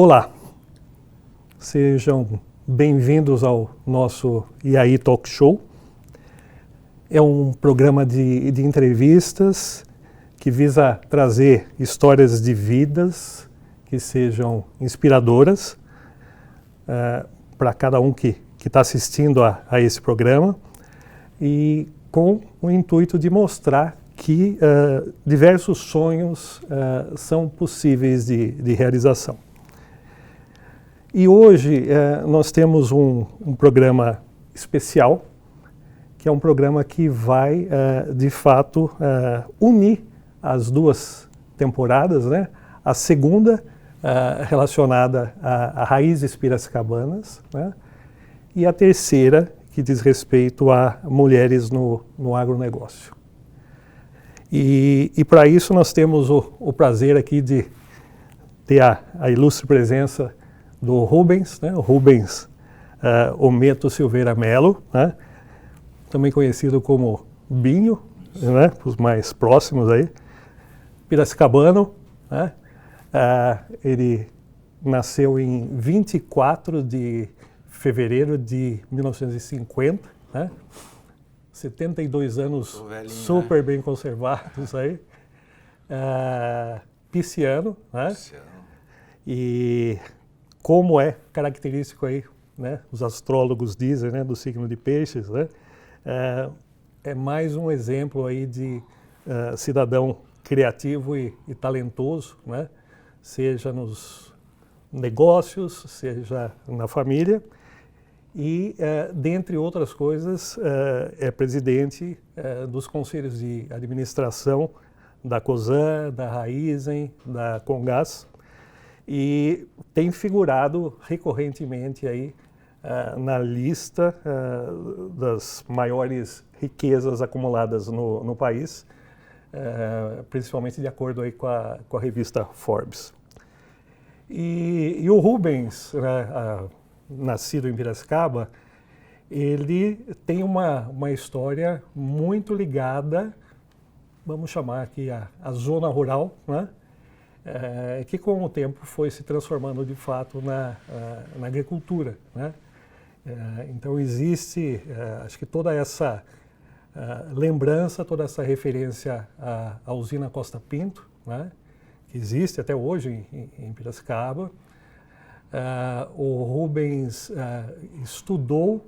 Olá, sejam bem-vindos ao nosso IAI Talk Show. É um programa de entrevistas que visa trazer histórias de vidas que sejam inspiradoras para cada um que está assistindo a esse programa e com o intuito de mostrar que diversos sonhos são possíveis de realização. E hoje nós temos um programa especial, que é um programa que vai, de fato, unir as duas temporadas, né? A segunda relacionada a raízes piracicabanas, né? E a terceira que diz respeito a mulheres no agronegócio. E para isso nós temos o prazer aqui de ter a ilustre presença do Rubens, né? O Rubens Ometo Silveira Melo, né? Também conhecido como Binho, né? Os mais próximos aí, piracicabano, né? Ele nasceu em 24 de fevereiro de 1950, né? 72 anos velhinho, super, né? Bem conservados aí. Pisciano, né? Pisciano. E como é característico aí, né? Os astrólogos dizem, né? Do signo de Peixes, né? É mais um exemplo aí de cidadão criativo e talentoso, né? Seja nos negócios, seja na família. E, dentre outras coisas, é presidente dos conselhos de administração da Cosan, da Raízen, da Comgás, e tem figurado recorrentemente aí na lista das maiores riquezas acumuladas no país, principalmente de acordo aí com a revista Forbes. E o Rubens, nascido em Piracicaba, ele tem uma história muito ligada, vamos chamar aqui a zona rural, né? Que com o tempo foi se transformando de fato na agricultura, né? Então existe, acho que toda essa lembrança, toda essa referência à usina Costa Pinto, né? Que existe até hoje em Piracicaba. O Rubens estudou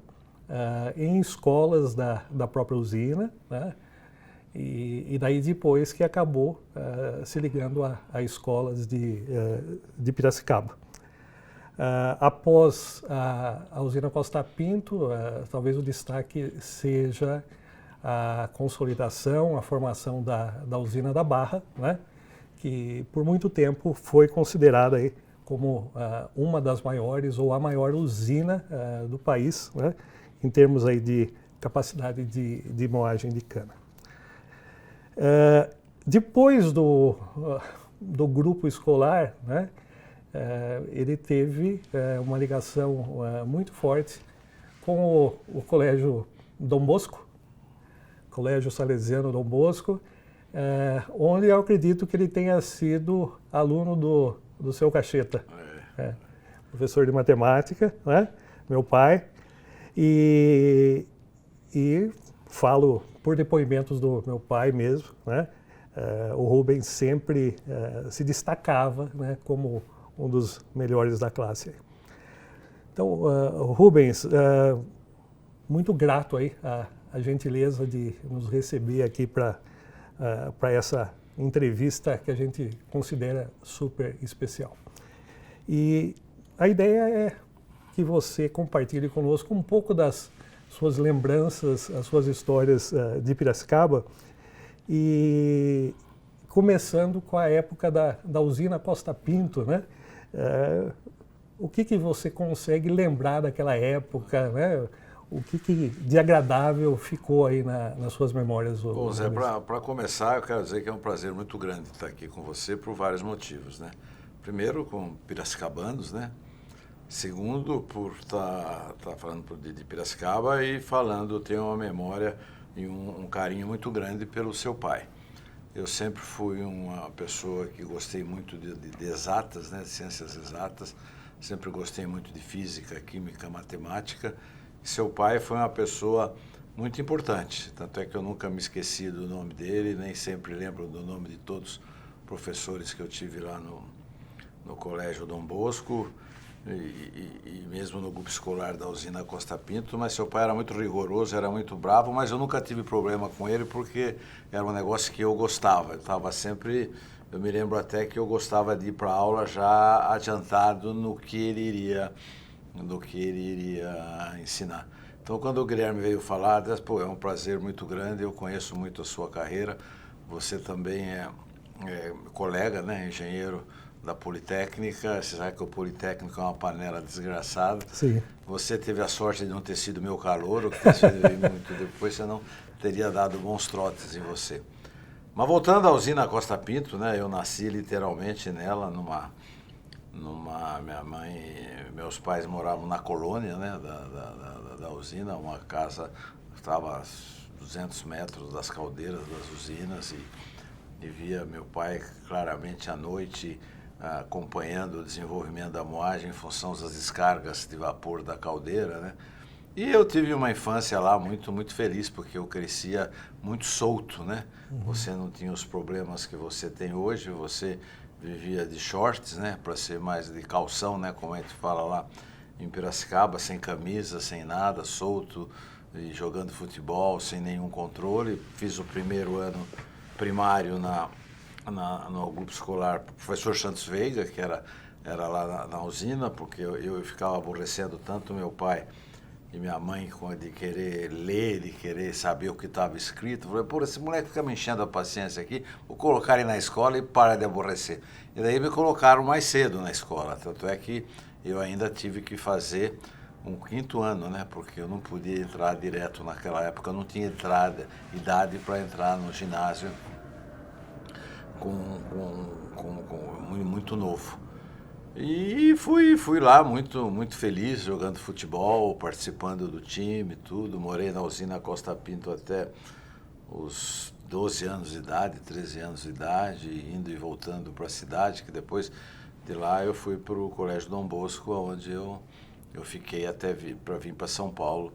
em escolas da própria usina, né? E daí depois que acabou se ligando a escolas de Piracicaba. Após a usina Costa Pinto, talvez o destaque seja a consolidação, a formação da usina da Barra, né? Que por muito tempo foi considerada aí como uma das maiores ou a maior usina do país, né? Em termos aí de capacidade de moagem de cana. Depois do grupo escolar, né? Ele teve uma ligação muito forte com o Colégio Dom Bosco, Colégio Salesiano Dom Bosco, onde eu acredito que ele tenha sido aluno do seu Cacheta, professor de matemática, né? Meu pai, e falo por depoimentos do meu pai mesmo, né? O Rubens sempre se destacava, né? Como um dos melhores da classe. Então, Rubens, muito grato aí a gentileza de nos receber aqui para essa entrevista que a gente considera super especial. E a ideia é que você compartilhe conosco um pouco das suas lembranças, as suas histórias de Piracicaba, e começando com a época da usina Costa Pinto, né? O que você consegue lembrar daquela época, né? O que de agradável ficou aí nas suas memórias? Bom, Zé, para começar, eu quero dizer que é um prazer muito grande estar aqui com você por vários motivos, né? Primeiro, com piracicabanos, né? Segundo, por estar falando de Piracicaba e falando, tenho uma memória e um carinho muito grande pelo seu pai. Eu sempre fui uma pessoa que gostei muito de exatas, né, de ciências exatas. Sempre gostei muito de física, química, matemática. E seu pai foi uma pessoa muito importante. Tanto é que eu nunca me esqueci do nome dele, nem sempre lembro do nome de todos os professores que eu tive lá no Colégio Dom Bosco e mesmo no grupo escolar da usina Costa Pinto. Mas seu pai era muito rigoroso, era muito bravo, mas eu nunca tive problema com ele porque era um negócio que eu gostava. Eu estava sempre... Eu me lembro até que eu gostava de ir para a aula já adiantado no que ele iria ensinar. Então, quando o Guilherme veio falar, pô, é um prazer muito grande, eu conheço muito a sua carreira. Você também é colega, né, engenheiro da Politécnica. Você sabe que o Politécnico é uma panela desgraçada. Sim. Você teve a sorte de não ter sido meu calouro, que ter sido muito depois, você não teria dado bons trotes em você. Mas voltando à usina Costa Pinto, né, eu nasci literalmente nela, minha mãe, meus pais moravam na colônia, né, da usina, uma casa que estava a 200 metros das caldeiras das usinas e via meu pai claramente à noite acompanhando o desenvolvimento da moagem em função das descargas de vapor da caldeira, né. E eu tive uma infância lá muito, muito feliz, porque eu crescia muito solto, né? Você não tinha os problemas que você tem hoje, você vivia de shorts, né? Para ser mais de calção, né? Como a gente fala lá em Piracicaba, sem camisa, sem nada, solto, e jogando futebol, sem nenhum controle. Fiz o primeiro ano primário no grupo escolar professor Santos Veiga, que era lá na usina, porque eu ficava aborrecendo tanto meu pai e minha mãe de querer ler, de querer saber o que estava escrito. Eu falei, pô, esse moleque fica me enchendo a paciência aqui, vou colocar ele na escola e para de aborrecer. E daí me colocaram mais cedo na escola, tanto é que eu ainda tive que fazer um 5º ano, né? Porque eu não podia entrar direto naquela época, eu não tinha idade para entrar no ginásio muito novo. E fui lá muito, muito feliz, jogando futebol, participando do time, tudo. Morei na usina Costa Pinto até os 12 anos de idade, 13 anos de idade, indo e voltando para a cidade, que depois de lá eu fui para o Colégio Dom Bosco, onde eu fiquei até vir para São Paulo,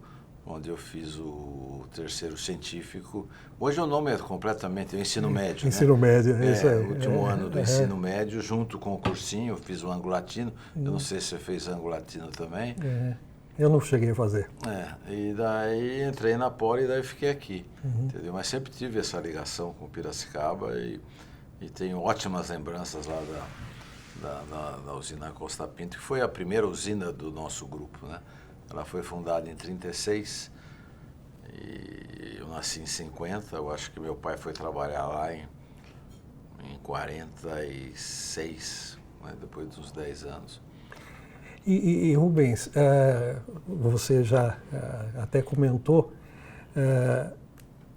onde eu fiz o 3º científico. Hoje o nome é completamente o ensino médio, Ensino médio, é isso aí. O último ano do ensino médio, junto com o cursinho, eu fiz o Anglo-Latino. Eu não sei se você fez Anglo-Latino também. Eu não cheguei a fazer. E daí entrei na Poli e daí fiquei aqui, entendeu? Mas sempre tive essa ligação com Piracicaba e tenho ótimas lembranças lá da usina Costa Pinto, que foi a primeira usina do nosso grupo, né? Ela foi fundada em 1936 e eu nasci em 1950. Eu acho que meu pai foi trabalhar lá em 1946, né, depois dos 10 anos. E Rubens, você já até comentou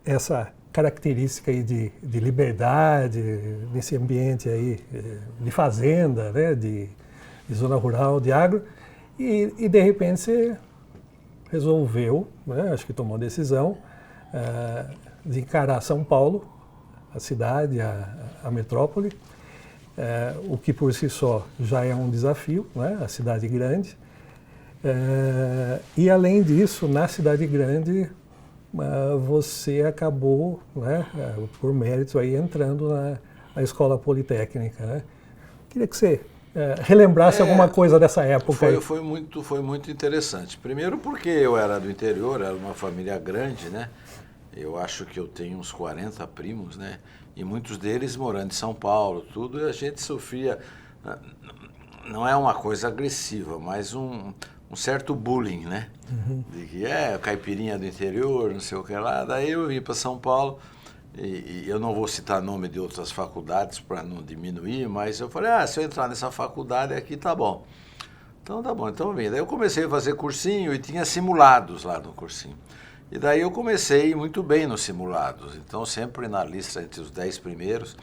essa característica aí de liberdade, nesse ambiente aí de fazenda, né, de zona rural, de agro. E de repente você resolveu, né, acho que tomou a decisão de encarar São Paulo, a cidade, a metrópole, o que por si só já é um desafio, né, a cidade grande. E além disso, na cidade grande, você acabou, né, por mérito, aí, entrando na Escola Politécnica, né? Queria que você relembrasse alguma coisa dessa época. Foi muito interessante. Primeiro porque eu era do interior, era uma família grande, né? Eu acho que eu tenho uns 40 primos, né? E muitos deles morando em São Paulo, tudo, e a gente sofria, não é uma coisa agressiva, mas um certo bullying, né? De que caipirinha do interior, não sei o que lá. Daí eu vim para São Paulo. E eu não vou citar nome de outras faculdades para não diminuir, mas eu falei, se eu entrar nessa faculdade aqui, tá bom. Então tá bom, então vim. Daí eu comecei a fazer cursinho e tinha simulados lá no cursinho. E daí eu comecei muito bem nos simulados, então sempre na lista entre os 10 primeiros.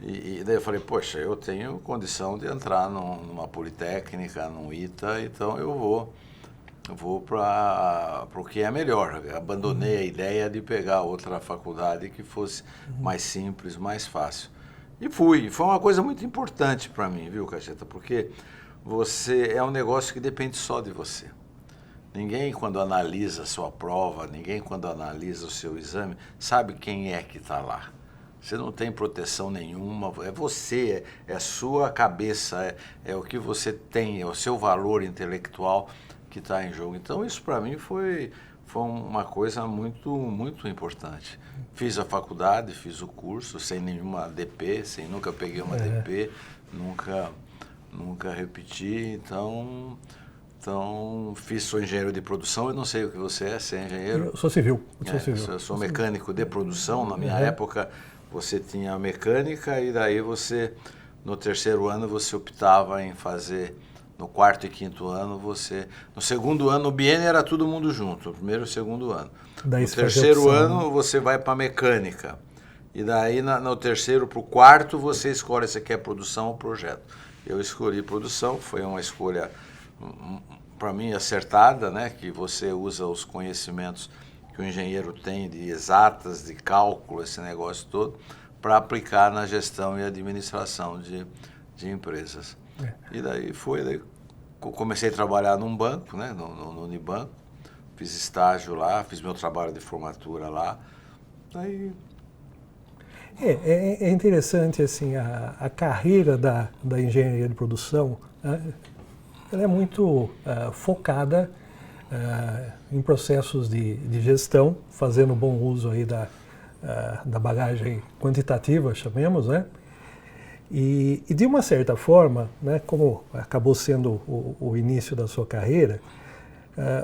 E daí eu falei, poxa, eu tenho condição de entrar numa Politécnica, num ITA, então eu vou vou para o que é melhor. Eu abandonei a ideia de pegar outra faculdade que fosse mais simples, mais fácil. E fui. Foi uma coisa muito importante para mim, viu, Cacheta? Porque você é um negócio que depende só de você. Ninguém, quando analisa a sua prova, ninguém, quando analisa o seu exame, sabe quem é que está lá. Você não tem proteção nenhuma, é você, é a sua cabeça, é o que você tem, é o seu valor intelectual que está em jogo. Então, isso para mim foi uma coisa muito, muito importante. Fiz a faculdade, fiz o curso sem nenhuma DP, nunca peguei uma DP, nunca repeti, então sou engenheiro de produção. Eu não sei o que você é, você é engenheiro? Eu sou civil. Eu sou mecânico de produção. Na minha época, você tinha mecânica e daí você, no terceiro ano, você optava em fazer, no quarto e quinto ano, no segundo ano, no biênio era todo mundo junto, no primeiro e segundo ano. Daí no terceiro ano, você vai para mecânica. E daí, no terceiro para o quarto, você escolhe se quer produção ou projeto. Eu escolhi produção, foi uma escolha, para mim, acertada, né? Que você usa os conhecimentos que o engenheiro tem de exatas, de cálculo, esse negócio todo, para aplicar na gestão e administração de empresas. E daí comecei a trabalhar num banco, né? No Unibanco, fiz estágio lá, fiz meu trabalho de formatura lá. Daí... É interessante, assim, a carreira da engenharia de produção, ela é muito focada em processos de gestão, fazendo bom uso aí da bagagem quantitativa, chamemos, né? E de uma certa forma, né, como acabou sendo o início da sua carreira,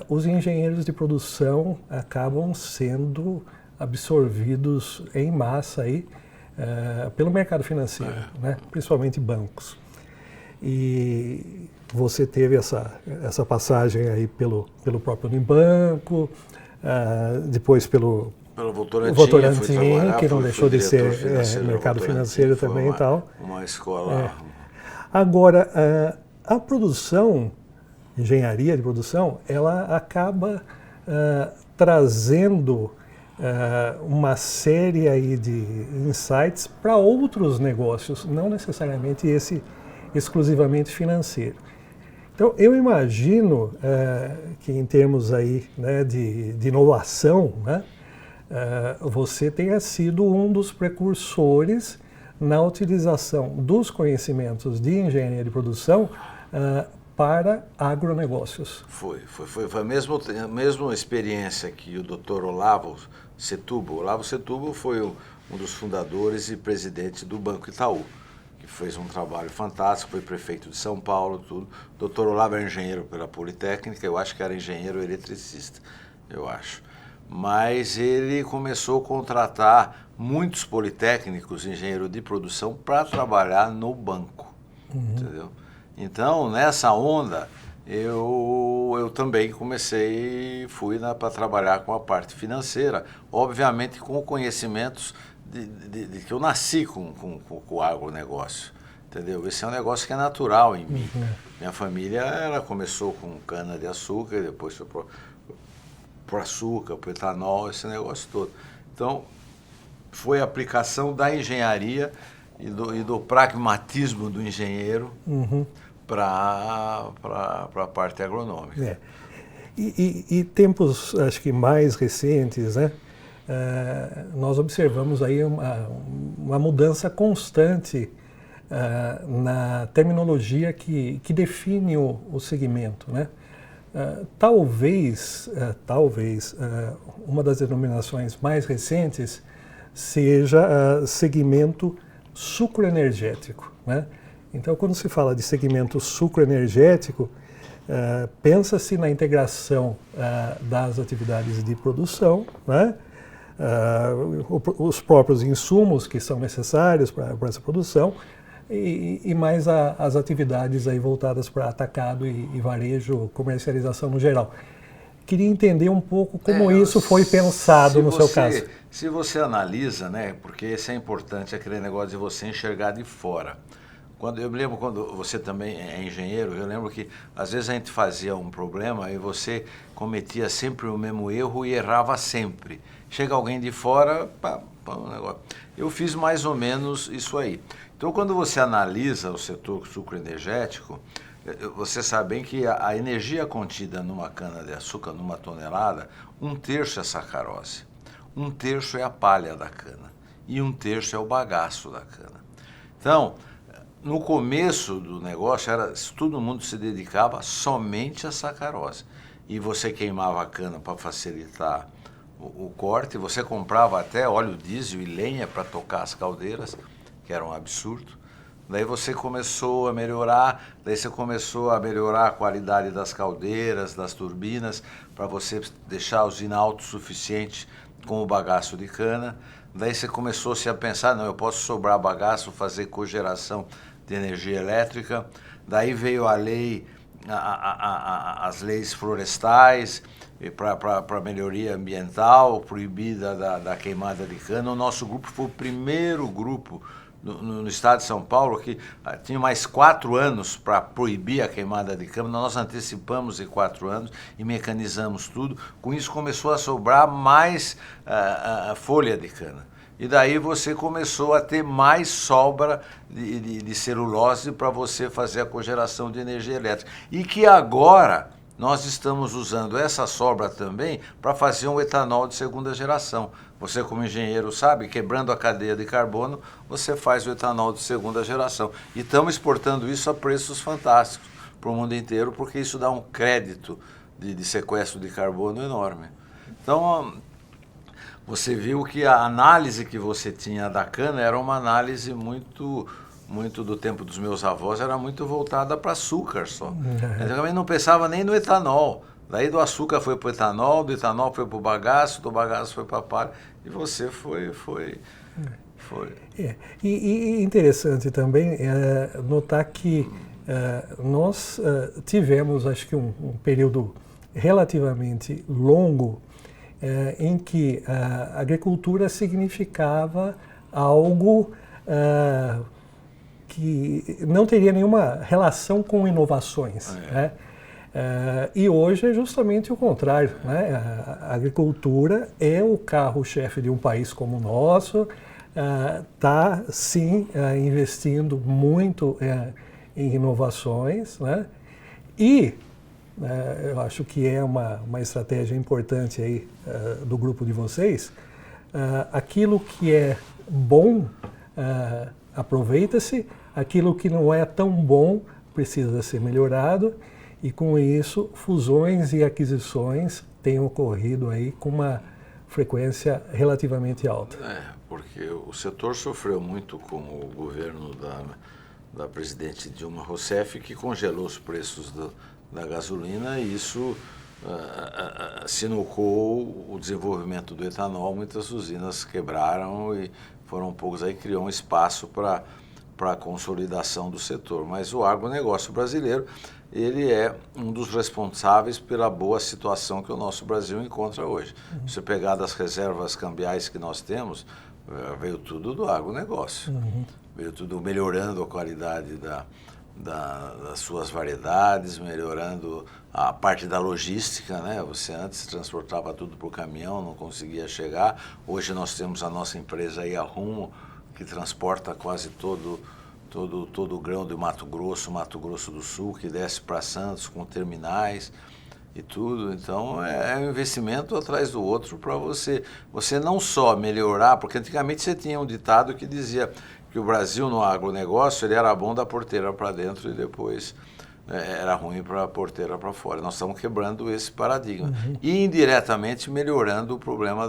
os engenheiros de produção acabam sendo absorvidos em massa aí, pelo mercado financeiro, né, principalmente bancos. E você teve essa passagem aí pelo próprio Unibanco, depois pelo Votorantim, que não deixou de ser mercado financeiro também e tal. Uma escola. Agora, a produção, engenharia de produção, ela acaba trazendo uma série aí de insights para outros negócios, não necessariamente esse exclusivamente financeiro. Então, eu imagino que em termos aí, né, de inovação, né, você tenha sido um dos precursores na utilização dos conhecimentos de engenharia de produção para agronegócios. Foi a mesma experiência que o Dr. Olavo Setúbal. Olavo Setúbal foi um dos fundadores e presidente do Banco Itaú, que fez um trabalho fantástico, foi prefeito de São Paulo, tudo. O Dr. Olavo era engenheiro pela Politécnica, eu acho que era engenheiro eletricista, eu acho. Mas ele começou a contratar muitos politécnicos, engenheiro de produção, para trabalhar no banco, entendeu? Então, nessa onda, eu também fui para trabalhar com a parte financeira, obviamente com conhecimentos de que eu nasci com o agronegócio, entendeu? Esse é um negócio que é natural em mim. Minha família, ela começou com cana-de-açúcar, depois foi para açúcar, para etanol, esse negócio todo. Então, foi a aplicação da engenharia e do pragmatismo do engenheiro para a parte agronômica. E tempos, acho que mais recentes, né, nós observamos aí uma mudança constante na terminologia que define o segmento, né? Talvez uma das denominações mais recentes seja segmento sucroenergético, né? Então, quando se fala de segmento sucroenergético, pensa-se na integração das atividades de produção, né? Os próprios insumos que são necessários para essa produção e mais as atividades aí voltadas para atacado e varejo, comercialização no geral. Queria entender um pouco como isso foi pensado no seu caso. Se você analisa, né, porque isso é importante, aquele negócio de você enxergar de fora. eu me lembro quando você também é engenheiro, eu lembro que às vezes a gente fazia um problema e você cometia sempre o mesmo erro e errava sempre. Chega alguém de fora, um negócio. Eu fiz mais ou menos isso aí. Então, quando você analisa o setor sucroenergético, você sabe bem que a energia contida numa cana-de-açúcar, numa tonelada, 1/3 é sacarose, 1/3 é a palha da cana e 1/3 é o bagaço da cana. Então, no começo do negócio, todo mundo se dedicava somente à sacarose. E você queimava a cana para facilitar o corte, você comprava até óleo diesel e lenha para tocar as caldeiras, que era um absurdo. Daí você começou a melhorar, a qualidade das caldeiras, das turbinas, para você deixar a usina autossuficiente com o bagaço de cana. Daí você começou-se a pensar, não, eu posso sobrar bagaço, fazer cogeração de energia elétrica. Daí veio a lei, as leis florestais para melhoria ambiental, proibida da queimada de cana. O nosso grupo foi o primeiro grupo no estado de São Paulo que tinha mais 4 anos para proibir a queimada de cana. Nós antecipamos em 4 anos e mecanizamos tudo. Com isso começou a sobrar mais folha de cana. E daí você começou a ter mais sobra de celulose para você fazer a cogeração de energia elétrica. E que agora nós estamos usando essa sobra também para fazer um etanol de segunda geração. Você, como engenheiro, sabe, quebrando a cadeia de carbono, você faz o etanol de segunda geração. E estamos exportando isso a preços fantásticos para o mundo inteiro, porque isso dá um crédito de sequestro de carbono enorme. Então, você viu que a análise que você tinha da cana era uma análise muito do tempo dos meus avós, era muito voltada para açúcar só. Eu também não pensava nem no etanol. Daí do açúcar foi para o etanol, do etanol foi para o bagaço, do bagaço foi para a palha, e você foi. E interessante também notar que nós tivemos, acho que um período relativamente longo em que a agricultura significava algo que não teria nenhuma relação com inovações, né? E hoje é justamente o contrário, né? A agricultura é o carro-chefe de um país como o nosso, está sim investindo muito em inovações, né? E eu acho que é uma estratégia importante aí do grupo de vocês. Aquilo que é bom aproveita-se, aquilo que não é tão bom precisa ser melhorado. E com isso, fusões e aquisições têm ocorrido aí com uma frequência relativamente alta. Porque o setor sofreu muito com o governo da presidente Dilma Rousseff, que congelou os preços da gasolina, e isso sinucou o desenvolvimento do etanol. Muitas usinas quebraram e foram poucos aí, criou um espaço para a consolidação do setor. Mas o agronegócio brasileiro, ele é um dos responsáveis pela boa situação que o nosso Brasil encontra hoje. Se você pegar das reservas cambiais que nós temos, veio tudo do agronegócio. Veio tudo melhorando a qualidade das suas variedades, melhorando a parte da logística, né? Você antes transportava tudo por caminhão, não conseguia chegar. Hoje nós temos a nossa empresa aí, a Rumo, que transporta quase todo o grão do Mato Grosso do Sul, que desce para Santos com terminais e tudo. Então é um investimento atrás do outro para você não só melhorar, porque antigamente você tinha um ditado que dizia que o Brasil no agronegócio ele era bom da porteira para dentro e depois era ruim para a porteira para fora. Nós estamos quebrando esse paradigma e indiretamente melhorando o problema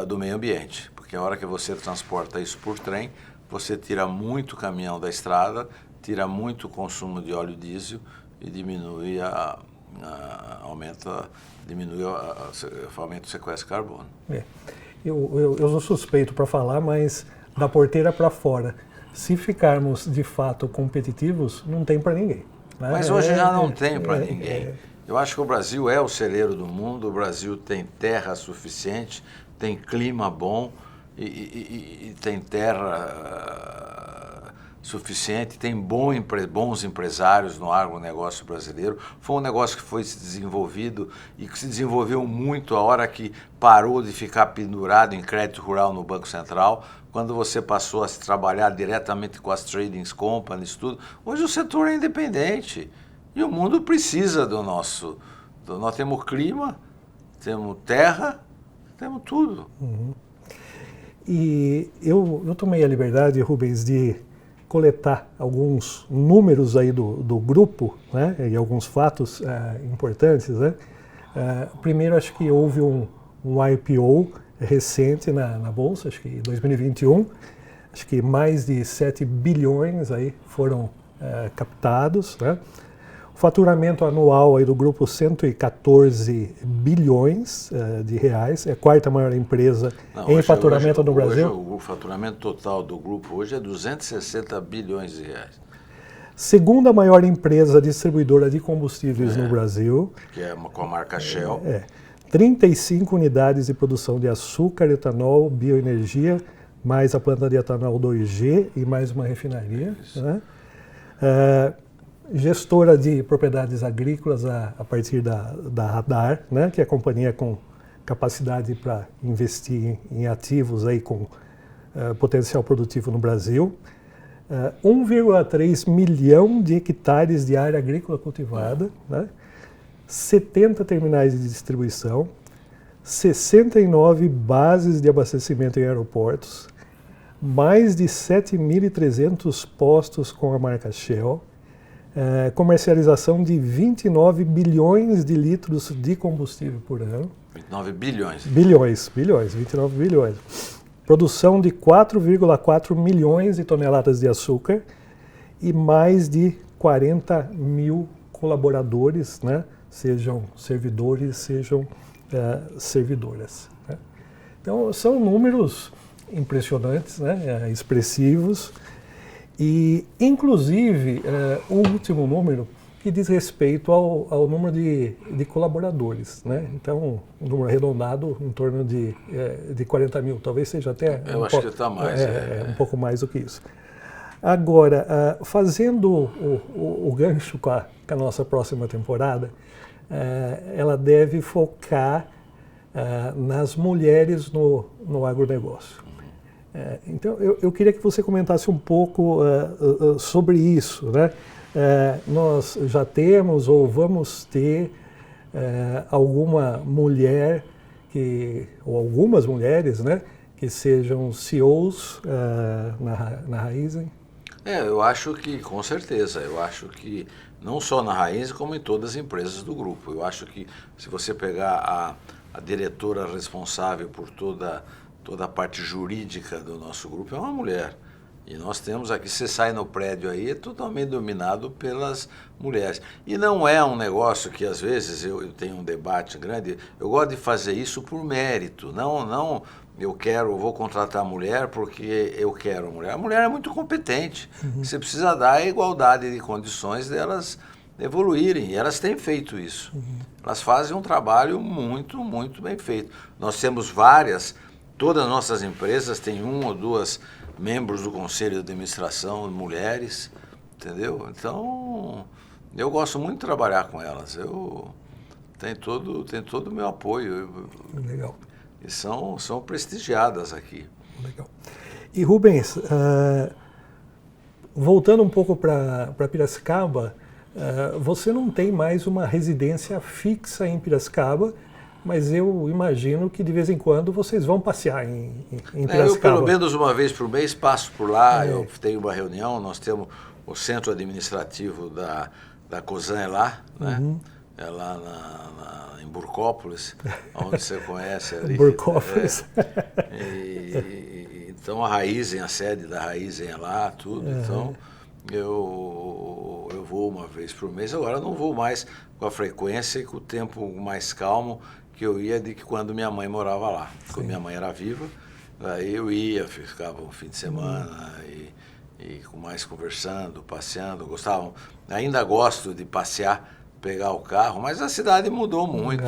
do meio ambiente, porque a hora que você transporta isso por trem, você tira muito caminhão da estrada, tira muito consumo de óleo diesel e diminui aumenta o sequestro de carbono. Eu sou suspeito para falar, mas da porteira para fora, se ficarmos de fato competitivos, não tem para ninguém. Né? Mas hoje já não tem para ninguém. Eu acho que o Brasil é o celeiro do mundo, o Brasil tem terra suficiente, tem clima bom, e tem terra suficiente, tem bons empresários no agronegócio brasileiro. Foi um negócio que foi se desenvolvido e que se desenvolveu muito a hora que parou de ficar pendurado em crédito rural no Banco Central, quando você passou a se trabalhar diretamente com as trading companies, tudo. Hoje o setor é independente e o mundo precisa do nosso. Nós temos clima, temos terra, temos tudo. Uhum. E eu tomei a liberdade, Rubens, de coletar alguns números aí do grupo, né, e alguns fatos importantes, né. Primeiro, acho que houve um IPO recente na Bolsa, acho que em 2021, acho que mais de 7 bilhões aí foram captados, né. O faturamento anual aí do grupo, 114 bilhões de reais, é a quarta maior empresa em faturamento no Brasil. O faturamento total do grupo hoje é 260 bilhões de reais. Segunda maior empresa distribuidora de combustíveis no Brasil. Que é com a marca Shell. 35 unidades de produção de açúcar, etanol, bioenergia, mais a planta de etanol 2G e mais uma refinaria. Né? Gestora de propriedades agrícolas a partir da Radar, né, que é a companhia com capacidade para investir em ativos aí com potencial produtivo no Brasil. 1,3 milhão de hectares de área agrícola cultivada, né, 70 terminais de distribuição, 69 bases de abastecimento em aeroportos, mais de 7.300 postos com a marca Shell, comercialização de 29 bilhões de litros de combustível por ano. 29 bilhões. Bilhões, 29 bilhões. Produção de 4,4 milhões de toneladas de açúcar e mais de 40 mil colaboradores, né? Sejam servidores, sejam servidoras. Né? Então, são números impressionantes, né? Expressivos. E, inclusive, o último número que diz respeito ao número de colaboradores, né? Então, um número arredondado em torno de 40 mil, talvez seja até acho que está mais. Um pouco mais do que isso. Agora, fazendo o gancho com a nossa próxima temporada, ela deve focar nas mulheres no agronegócio. Então, eu queria que você comentasse um pouco sobre isso, né? Nós já temos ou vamos ter alguma mulher, ou algumas mulheres, né, que sejam CEOs na Raízen? Eu acho que, com certeza, eu acho que não só na Raízen, como em todas as empresas do grupo. Eu acho que se você pegar a diretora responsável por toda a parte jurídica do nosso grupo é uma mulher. E nós temos aqui, você sai no prédio aí, é totalmente dominado pelas mulheres. E não é um negócio que às vezes eu tenho um debate grande, eu gosto de fazer isso por mérito, não vou contratar a mulher porque eu quero a mulher. A mulher é muito competente, você precisa dar a igualdade de condições delas evoluírem, e elas têm feito isso. Elas fazem um trabalho muito, muito bem feito. Nós temos todas as nossas empresas têm 1 ou 2 membros do conselho de administração, mulheres, entendeu? Então, eu gosto muito de trabalhar com elas. Tem todo o meu apoio. Legal. E são prestigiadas aqui. Legal. E Rubens, voltando um pouco para Piracicaba, você não tem mais uma residência fixa em Piracicaba, mas eu imagino que de vez em quando vocês vão passear em Piracicaba. Eu pelo menos uma vez por mês passo por lá, eu tenho uma reunião, nós temos o centro administrativo da Cosan é lá, né? É lá em Burcópolis, onde você conhece ali. Burcópolis. Então a Raízen, a sede da Raízen é lá, tudo, então eu vou uma vez por mês. Agora eu não vou mais com a frequência e com o tempo mais calmo que eu ia de que quando minha mãe morava lá. Quando minha mãe era viva, aí eu ia, ficava um fim de semana e mais conversando, passeando, ainda gosto de passear, pegar o carro, mas a cidade mudou muito.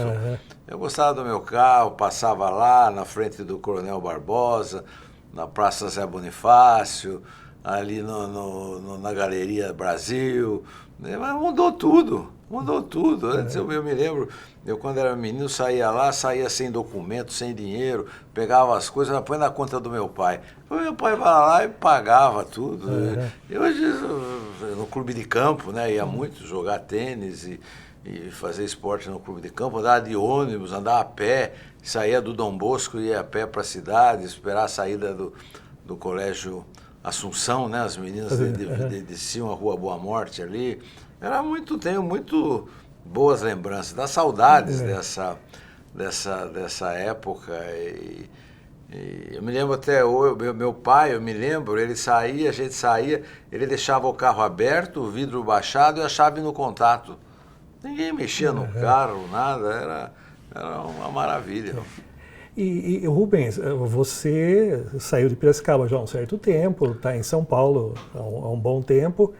Eu gostava do meu carro, passava lá na frente do Coronel Barbosa, na Praça Zé Bonifácio, ali na Galeria Brasil, né? Mas mudou tudo. Antes eu me lembro, eu quando era menino saía lá, saía sem documento, sem dinheiro, pegava as coisas, põe na conta do meu pai. Meu pai vai lá e pagava tudo. E hoje, no clube de campo, né, ia muito jogar tênis e fazer esporte no clube de campo, andar de ônibus, andar a pé, saía do Dom Bosco, ia a pé para a cidade, esperar a saída do colégio Assunção, né? As meninas desciam a Rua Boa Morte ali. Tenho muito boas lembranças, das saudades dessa época. E eu me lembro até meu pai, a gente saía, ele deixava o carro aberto, o vidro baixado e a chave no contato. Ninguém mexia no carro, nada, era uma maravilha. E Rubens, você saiu de Piracicaba já há um certo tempo, está em São Paulo há um bom tempo.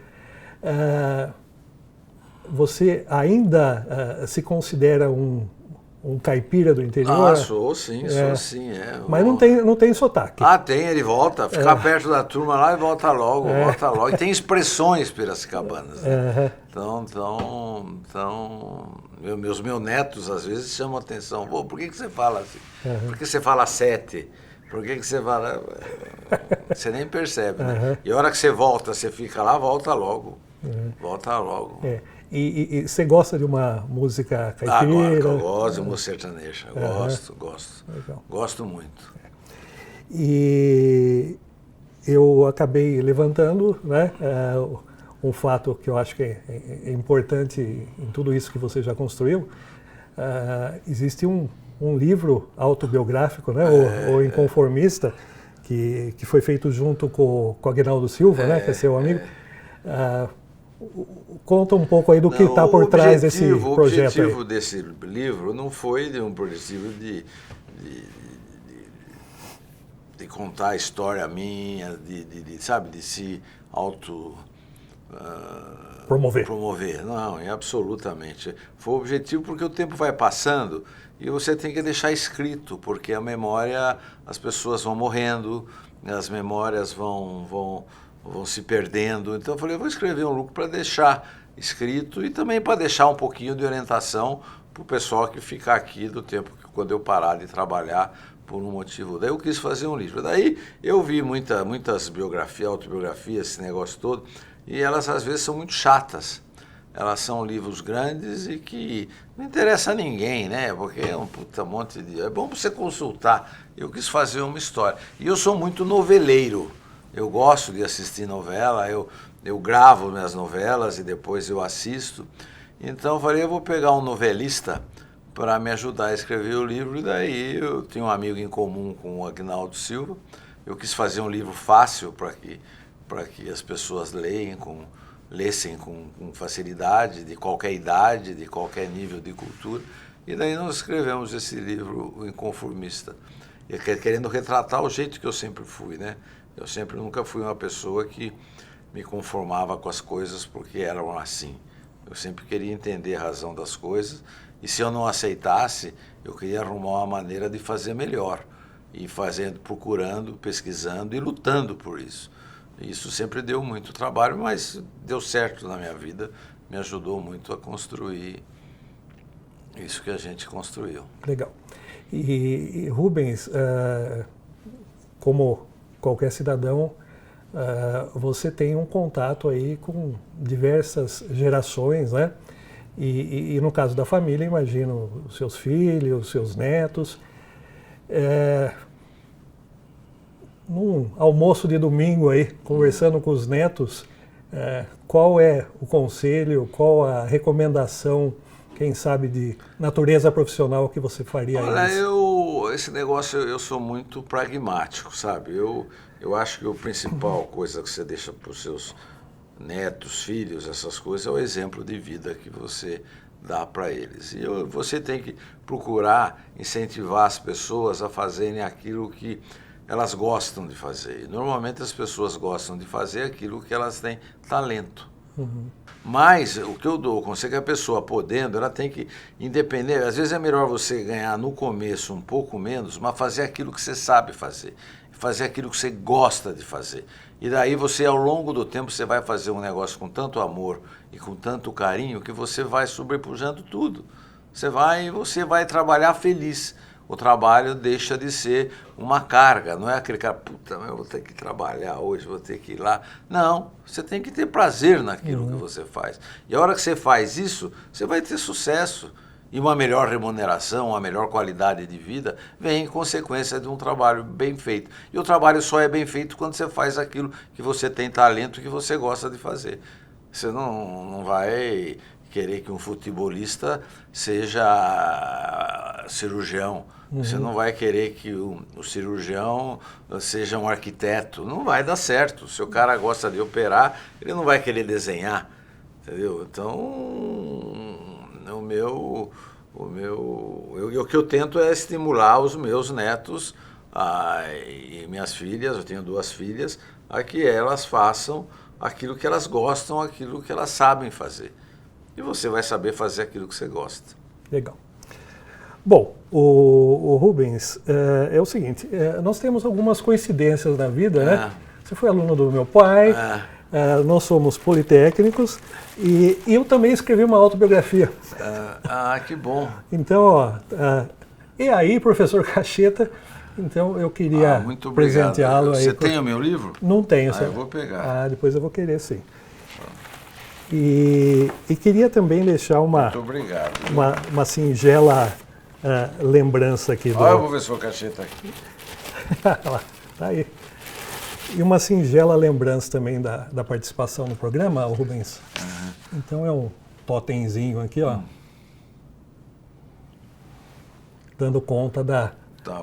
Você ainda se considera um caipira do interior? Sou sim. Mas não tem sotaque. Tem, ele volta, fica perto da turma lá e volta logo. E tem expressões piracicabanas, né? Então, meus netos às vezes chamam a atenção. Por que você fala assim? Por que você fala 7? Por que você fala... Você nem percebe, né? E a hora que você volta, você fica lá, volta logo. Volta logo. E você gosta de uma música caipira? Agora que eu gosto de música sertaneja. Gosto. Legal. Gosto muito. E eu acabei levantando, né, um fato que eu acho que é importante em tudo isso que você já construiu. Existe um livro autobiográfico, né, o Inconformista, que foi feito junto com o Aguinaldo Silva, né, que é seu amigo. Conta um pouco aí do que está por trás desse projeto. O objetivo desse livro não foi de um objetivo de contar a história minha, de se promover. Não, absolutamente. Foi o objetivo porque o tempo vai passando e você tem que deixar escrito, porque a memória, as pessoas vão morrendo, as memórias vão se perdendo. Então eu falei, eu vou escrever um livro para deixar escrito e também para deixar um pouquinho de orientação para o pessoal que fica aqui do tempo que quando eu parar de trabalhar por um motivo. Daí eu quis fazer um livro. Daí eu vi muitas biografias, autobiografias, esse negócio todo, e elas às vezes são muito chatas. Elas são livros grandes e que não interessa a ninguém, né? Porque é um puta monte de... É bom para você consultar. Eu quis fazer uma história. E eu sou muito noveleiro. Eu gosto de assistir novela, eu gravo minhas novelas e depois eu assisto. Então eu falei, eu vou pegar um novelista para me ajudar a escrever o livro. E daí eu tenho um amigo em comum com o Aguinaldo Silva. Eu quis fazer um livro fácil para que as pessoas lessem com facilidade, de qualquer idade, de qualquer nível de cultura. E daí nós escrevemos esse livro, O Inconformista, querendo retratar o jeito que eu sempre fui, né? Eu nunca fui uma pessoa que me conformava com as coisas porque eram assim. Eu sempre queria entender a razão das coisas e se eu não aceitasse, eu queria arrumar uma maneira de fazer melhor. E procurando, pesquisando e lutando por isso. Isso sempre deu muito trabalho, mas deu certo na minha vida, me ajudou muito a construir isso que a gente construiu. Legal. E Rubens, como qualquer cidadão, você tem um contato aí com diversas gerações, né? E no caso da família, imagino os seus filhos, os seus netos. Num almoço de domingo aí, conversando com os netos, qual é o conselho, qual a recomendação, quem sabe, de natureza profissional que você faria? Olha, esse negócio eu sou muito pragmático, sabe? Eu acho que a principal coisa que você deixa para os seus netos, filhos, essas coisas, é o exemplo de vida que você dá para eles. E você tem que procurar incentivar as pessoas a fazerem aquilo que elas gostam de fazer. E normalmente as pessoas gostam de fazer aquilo que elas têm talento. Uhum. Mas o que eu dou, conselho que a pessoa podendo, ela tem que, independente, às vezes é melhor você ganhar no começo um pouco menos, mas fazer aquilo que você sabe fazer. fazer aquilo que você gosta de fazer. E daí você, ao longo do tempo, você vai fazer um negócio com tanto amor e com tanto carinho que você vai sobrepujando tudo. Você vai trabalhar feliz. O trabalho deixa de ser uma carga, não é aquele cara, puta, eu vou ter que trabalhar hoje, vou ter que ir lá. Não, você tem que ter prazer naquilo que você faz. E a hora que você faz isso, você vai ter sucesso. E uma melhor remuneração, uma melhor qualidade de vida vem em consequência de um trabalho bem feito. E o trabalho só é bem feito quando você faz aquilo que você tem talento, que você gosta de fazer. Você não vai querer que um futebolista seja cirurgião. Você não vai querer que o cirurgião seja um arquiteto. Não vai dar certo. Se o cara gosta de operar, ele não vai querer desenhar. Entendeu? Então, o que eu tento é estimular os meus netos e minhas filhas, eu tenho 2 filhas, a que elas façam aquilo que elas gostam, aquilo que elas sabem fazer. E você vai saber fazer aquilo que você gosta. Legal. Bom, o Rubens, é o seguinte, nós temos algumas coincidências na vida, né? Você foi aluno do meu pai, nós somos politécnicos e eu também escrevi uma autobiografia. Que bom. Então, e aí, professor Cacheta, então eu queria presenteá-lo aí. Você tem o meu livro? Não tenho. Eu vou pegar. Depois eu vou querer, sim. E queria também deixar Muito obrigado. uma singela lembrança aqui. Olha o professor Cacheta aqui. Tá aí. E uma singela lembrança também da participação no programa, Rubens. Então é um totemzinho aqui, ó. Dando conta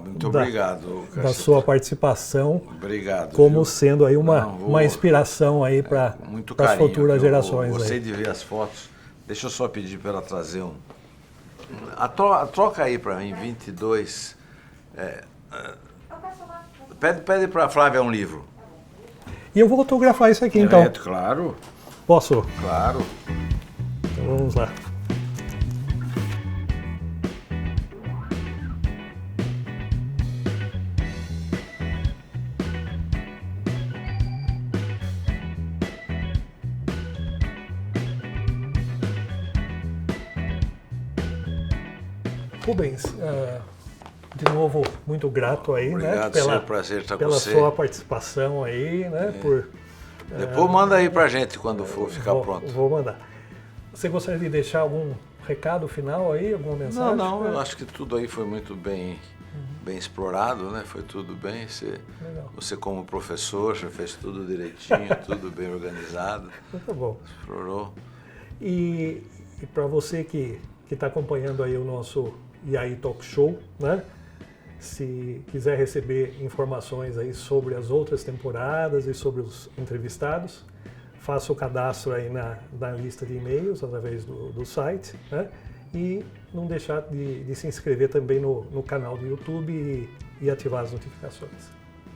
muito obrigado, da sua participação. Obrigado. Como sendo aí uma inspiração aí para as futuras gerações. Gostei de ver as fotos. Deixa eu só pedir para ela trazer troca aí para mim, 22. Pede para a Flávia um livro. E eu vou autografar isso aqui, então. Claro. Posso? Claro. Então vamos lá. Rubens, de novo, muito grato aí, obrigado, né? Obrigado, prazer estar com você. Pela sua participação aí, né? Depois manda aí pra gente quando for ficar pronto. Vou mandar. Você gostaria de deixar algum recado final aí, alguma mensagem? Não, eu acho que tudo aí foi muito bem explorado, né? Foi tudo bem. Você como professor, já fez tudo direitinho, tudo bem organizado. Muito bom. Explorou. E para você que está acompanhando aí o nosso IAI Talk Show, né? Se quiser receber informações aí sobre as outras temporadas e sobre os entrevistados, faça o cadastro aí na lista de e-mails através do site, né? E não deixar de se inscrever também no canal do YouTube e ativar as notificações.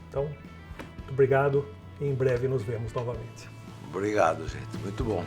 Então, muito obrigado e em breve nos vemos novamente. Obrigado, gente. Muito bom.